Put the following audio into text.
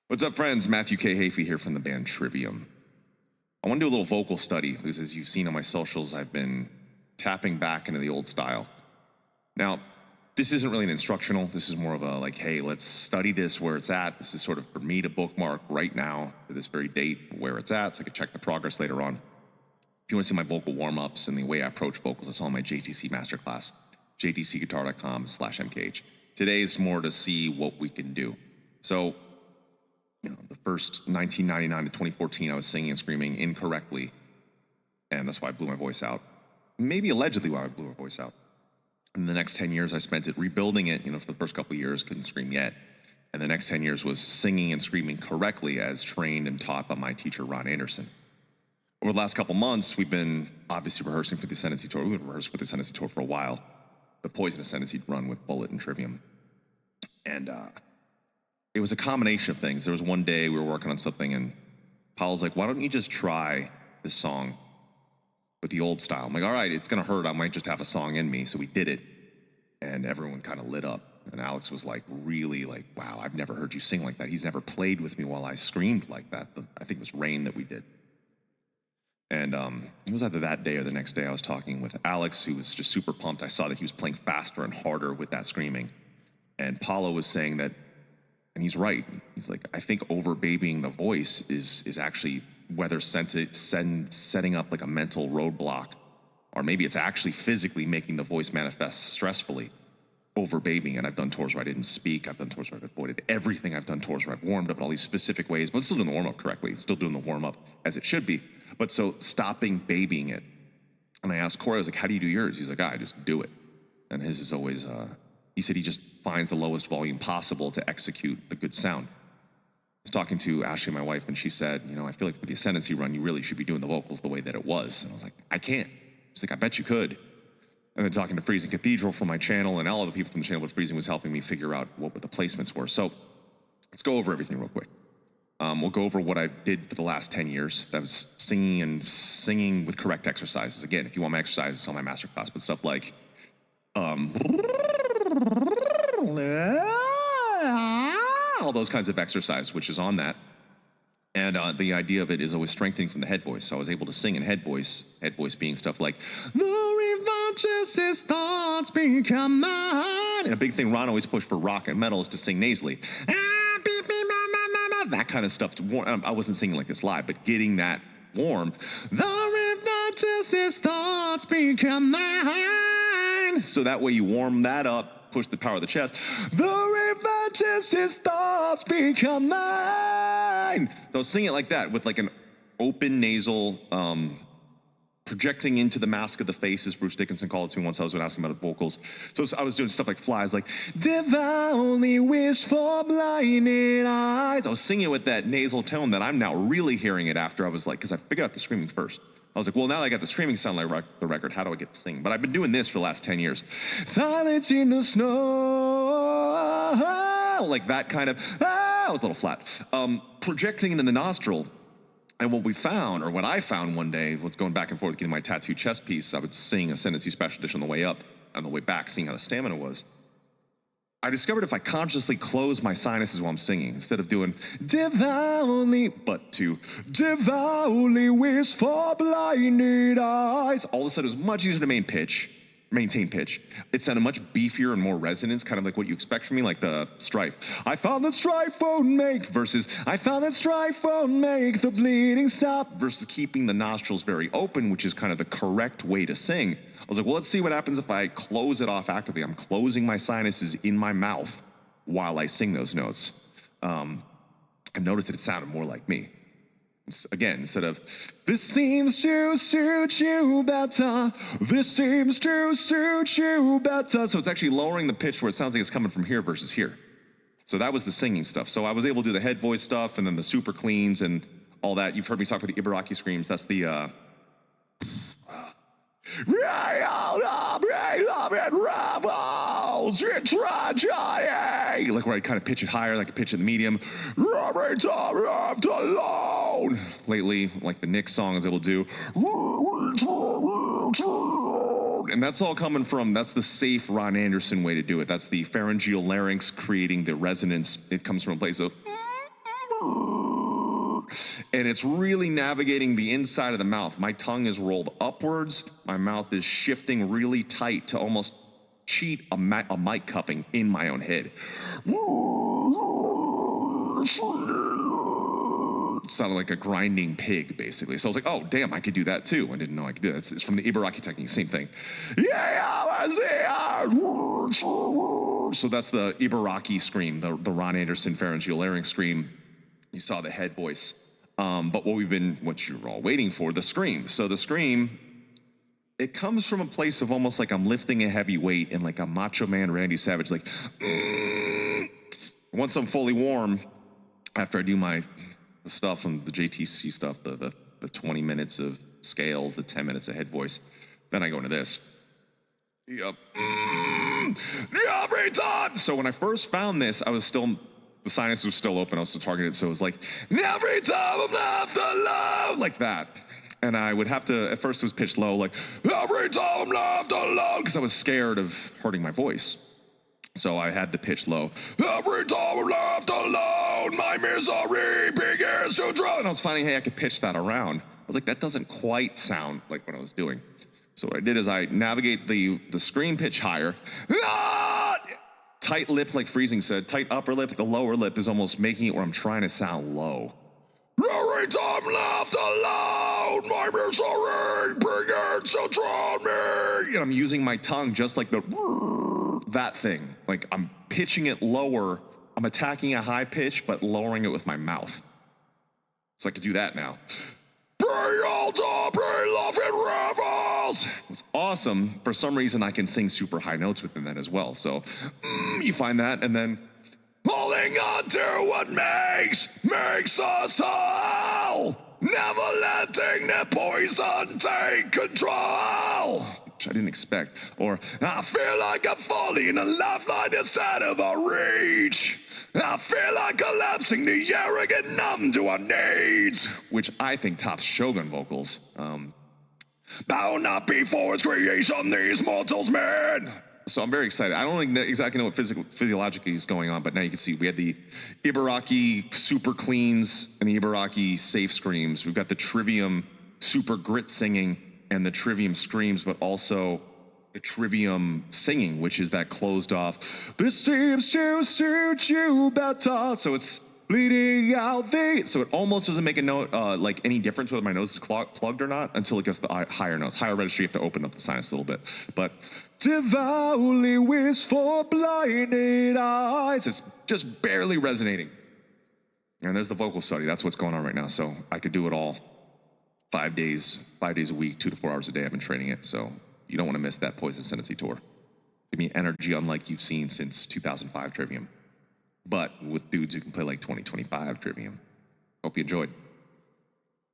What's up, friends? Matthew K. Heafy here from the band Trivium. I want to do a little vocal study because, as you've seen on my socials, I've been tapping back into the old style. Now, this isn't really an instructional. This is more of a like, hey, let's study this where it's at. This is sort of for me to bookmark right now to this very date where it's at so I can check the progress later on. If you want to see my vocal warm-ups and the way I approach vocals, it's on my JTC masterclass, jtcguitar.com/mkh. Today's more to see what we can do. So, the first 1999 to 2014, I was singing and screaming incorrectly, and that's why I blew my voice out. Maybe allegedly why I blew my voice out. And the next 10 years, I spent it rebuilding it. For the first couple of years, couldn't scream yet. And the next 10 years was singing and screaming correctly as trained and taught by my teacher, Ron Anderson. Over the last couple months, we've been obviously rehearsing for the Ascendancy Tour. We've been rehearsing for the Ascendancy Tour for a while. The Poison Ascendancy run with Bullet and Trivium. And it was a combination of things. There was one day we were working on something, and Paul's like, why don't you just try this song with the old style? I'm like, all right, it's going to hurt. I might just have a song in me. So we did it, and everyone kind of lit up. And Alex was like, really like, wow, I've never heard you sing like that. He's never played with me while I screamed like that. I think it was Rain that we did. And it was either that day or the next day I was talking with Alex, who was just super pumped. I saw that he was playing faster and harder with that screaming. And Paulo was saying that, and he's right. He's like, I think over-babying the voice is actually whether setting up like a mental roadblock, or maybe it's actually physically making the voice manifest stressfully. Over-babying, and I've done tours where I didn't speak. I've done tours where I've avoided everything. I've done tours where I've warmed up in all these specific ways, but still doing the warm-up correctly. It's still doing the warm-up as it should be. But so stopping babying it. And I asked Corey, I was like, how do you do yours? He's like, I just do it. And his is always, he said he just finds the lowest volume possible to execute the good sound. I was talking to Ashley, my wife, and she said, I feel like for the Ascendancy run, you really should be doing the vocals the way that it was. And I was like, I can't. She's like, I bet you could. And then talking to Freezing Cathedral from my channel, and all of the people from the channel, but Freezing was helping me figure out what the placements were. So let's go over everything real quick. We'll go over what I did for the last 10 years. That was singing with correct exercises. Again, if you want my exercises, it's on my masterclass, but stuff like, all those kinds of exercises, which is on that. And the idea of it is always strengthening from the head voice. So I was able to sing in head voice being stuff like, the revanches thoughts become mine. And a big thing Ron always pushed for rock and metal is to sing nasally. That kind of stuff. I wasn't singing like this live, but getting that warm. The revanches thoughts become mine. So that way you warm that up, push the power of the chest. The revanches thoughts become mine. So sing it like that with like an open nasal, projecting into the mask of the face, as Bruce Dickinson called it to me once I was asking about vocals. So I was doing stuff like flies, like, devoutly wish for blinded eyes. I was singing with that nasal tone that I'm now really hearing it after I was like, because I figured out the screaming first. I was like, well, now that I got the screaming sound like the record, how do I get to sing? But I've been doing this for the last 10 years. Silence in the snow, like that kind of, I was a little flat. Projecting into the nostril. And what we found, or what I found one day, was going back and forth getting my tattooed chest piece. I would sing Ascendancy Special Edition on the way up, on the way back, seeing how the stamina was. I discovered if I consciously close my sinuses while I'm singing, instead of doing devoutly, but to devoutly wish for blinded eyes, all of a sudden it was much easier to maintain pitch. It sounded much beefier and more resonance, kind of like what you expect from me, like the strife. I found that strife won't make, versus I found that strife won't make the bleeding stop, versus keeping the nostrils very open, which is kind of the correct way to sing. I was like, well, let's see what happens if I close it off actively. I'm closing my sinuses in my mouth while I sing those notes. I noticed that it sounded more like me. Again, instead of, this seems to suit you better, this seems to suit you better. So it's actually lowering the pitch where it sounds like it's coming from here versus here. So that was the singing stuff. So I was able to do the head voice stuff and then the super cleans and all that. You've heard me talk about the Ibaraki screams. That's the, like where I kind of pitch it higher, like I pitch it in the medium. Lately, like the Nick songs, I will do. And that's all coming from, that's the safe Ron Anderson way to do it. That's the pharyngeal larynx creating the resonance. It comes from a place of and it's really navigating the inside of the mouth. My tongue is rolled upwards. My mouth is shifting really tight to almost cheat a mic cupping in my own head. It sounded like a grinding pig, basically. So I was like, oh, damn, I could do that too. I didn't know I could do that. It's from the Ibaraki technique, same thing. So that's the Ibaraki scream, the Ron Anderson pharyngeal larynx scream. You saw the head voice. But what you're all waiting for, the scream. So the scream, it comes from a place of almost like I'm lifting a heavy weight and like a Macho Man Randy Savage, like, once I'm fully warm, after I do my stuff and the JTC stuff, the 20 minutes of scales, the 10 minutes of head voice, then I go into this. Yep. Every time. So when I first found this, the sinus was still open, I was still targeted, so it was like, every time I'm left alone, like that. And I would have to, at first it was pitched low, like, every time I'm left alone, because I was scared of hurting my voice. So I had the pitch low. Every time I'm left alone, my misery begins to drown. And I was finding, hey, I could pitch that around. I was like, that doesn't quite sound like what I was doing. So what I did is I navigate the scream pitch higher. Tight lip, like Freezing said, tight upper lip. The lower lip is almost making it where I'm trying to sound low. Every time left alone, my misery begins to drown me. And I'm using my tongue just like that thing. Like I'm pitching it lower. I'm attacking a high pitch, but lowering it with my mouth. So I could do that now. Bring all to beloved revels. It's awesome. For some reason, I can sing super high notes within that as well. So you find that, and then holding on to what makes us whole. Never letting the poison take control. Which I didn't expect. Or, I feel like I'm falling, a lifeline is out of our reach. I feel like collapsing, the arrogant numb to our needs. Which I think tops Shogun vocals. Bow not before its creation, these mortals men. So I'm very excited. I don't exactly know what physiologically is going on, but now you can see we had the Ibaraki super cleans and the Ibaraki safe screams. We've got the Trivium super grit singing and the Trivium screams, but also the Trivium singing, which is that closed off, this seems to suit you better. So it's bleeding out so it almost doesn't make a note, like any difference whether my nose is plugged or not until it gets to the higher notes. Higher registry, you have to open up the sinus a little bit. But devoutly wish for blinded eyes. It's just barely resonating. And there's the vocal study. That's what's going on right now. So I could do it all 5 days a week, 2 to 4 hours a day. I've been training it. So you don't want to miss that Poison Ascendancy tour. Give me energy unlike you've seen since 2005 Trivium. But with dudes who can play like 2025 Trivium. Hope you enjoyed.